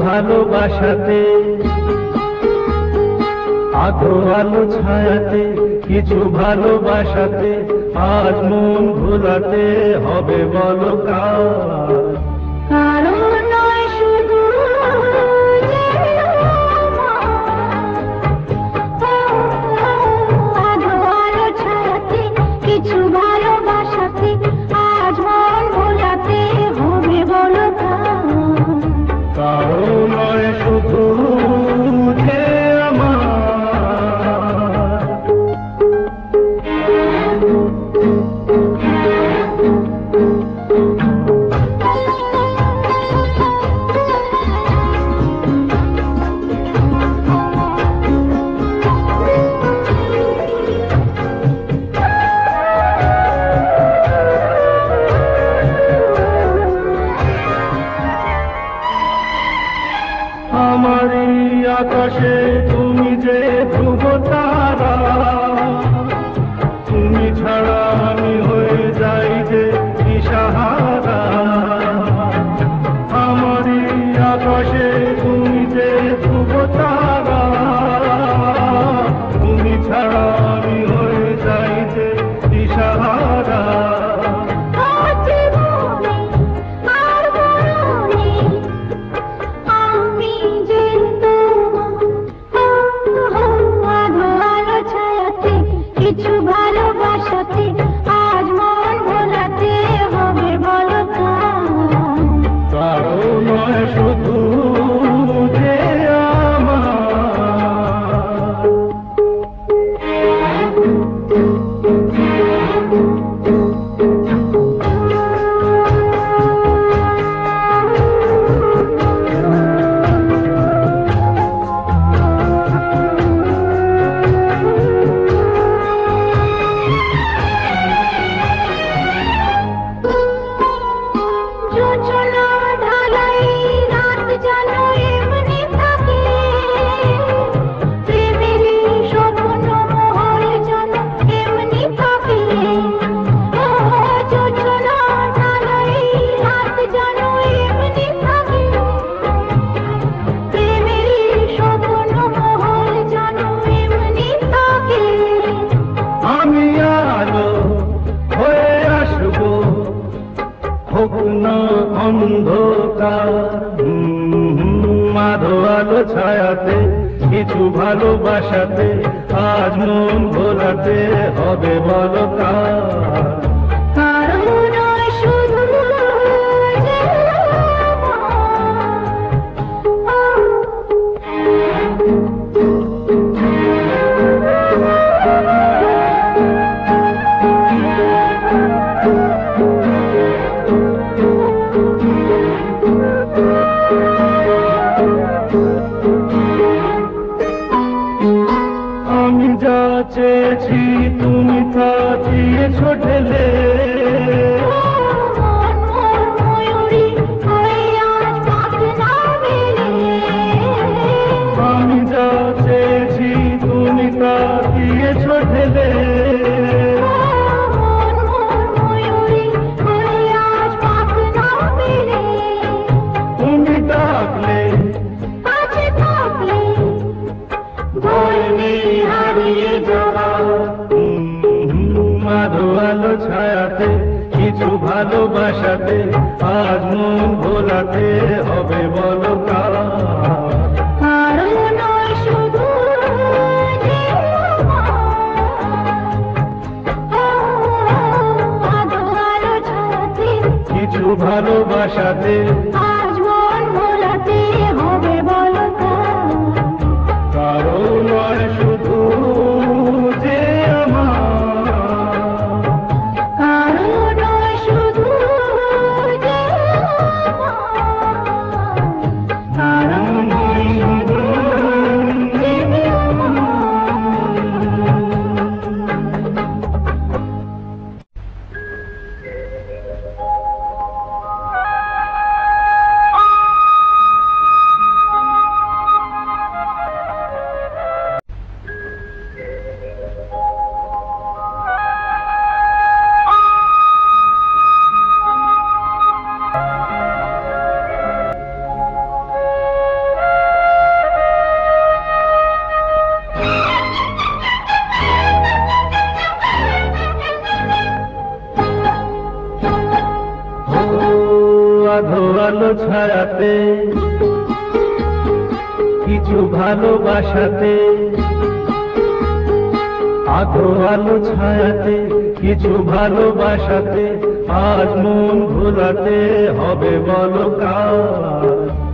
ভালোবাসাতে, আধো আলো ছায়াতে, কিছু ভালোবাসাতে, আজ মন ভোলাতে হবে বলো কার? কারণ নয় শুধু আধো আলো ছায়াতে, কিছু ভালোবাসাতে, আজ মন ভোলাতে হবে বলো কার? কারণ নয় শুধু যে আমার। আমারই আকাশে তুমি যে ধ্রুব তারা, তুমি ছাড়া আমি হয়ে যাই যে দিশাহারা। আমারই আকাশে তুমি যে ধ্রুব তারা, তুমি ছাড়া আমি হয়ে যাই যে দিশাহারা। কিছু ভালোবাসাতে, আজ মন ভোলাতে হবে বলো কার? কারণ নয় শুধু যে আমার। যোজনা ঢালাই রাত যেন এমনি থাকে, প্রেমেরই স্বপ্ন মহল যেন এমনি থাকে। যোজনা ঢালাই রাত যেন এমনি থাকে, প্রেমেরই স্বপ্ন মহল যেন এমনি থাকে। আমি আলো হয়ে আসবো, হোক না অন্ধকার। আধো আলো ছায়াতে, কিছু ভালোবাসাতে, আজ মন ভোলাতে হবে বলো কার? কারণ নয় শুধু যে আমি যা চেয়েছি তুমি তা দিয়েছ ঢেলে। ময়ূরী হয়ে আজ পাখনা মেলে। আমি যা চেয়েছি তুমি তা দিয়েছ ঢেলে। ময়ূরী হয়ে আজ পাখনা মেলে। তুমি ডাকলে কাছে থাকলে ভয় নেই হারিয়ে যাওয়া। আধো আলো ছায়াতে, কিছু ভালোবাসাতে, আজ মন ভোলাতে হবে বলো কার? কারণ নয় শুধু যে আধো আলো ছায়াতে, কিছু ভালোবাসাতে, আজ মন ভোলাতে হবে বলো কার? কারণ নয় শুধু যে আমার। কারণ নয় শুধু যে আমার। ছায়াতে, কিছু ভালোবাসাতে, আধো আলো ছায়াতে, কিছু ভালোবাসাতে, আজ মন ভোলাতে হবে বলো কার।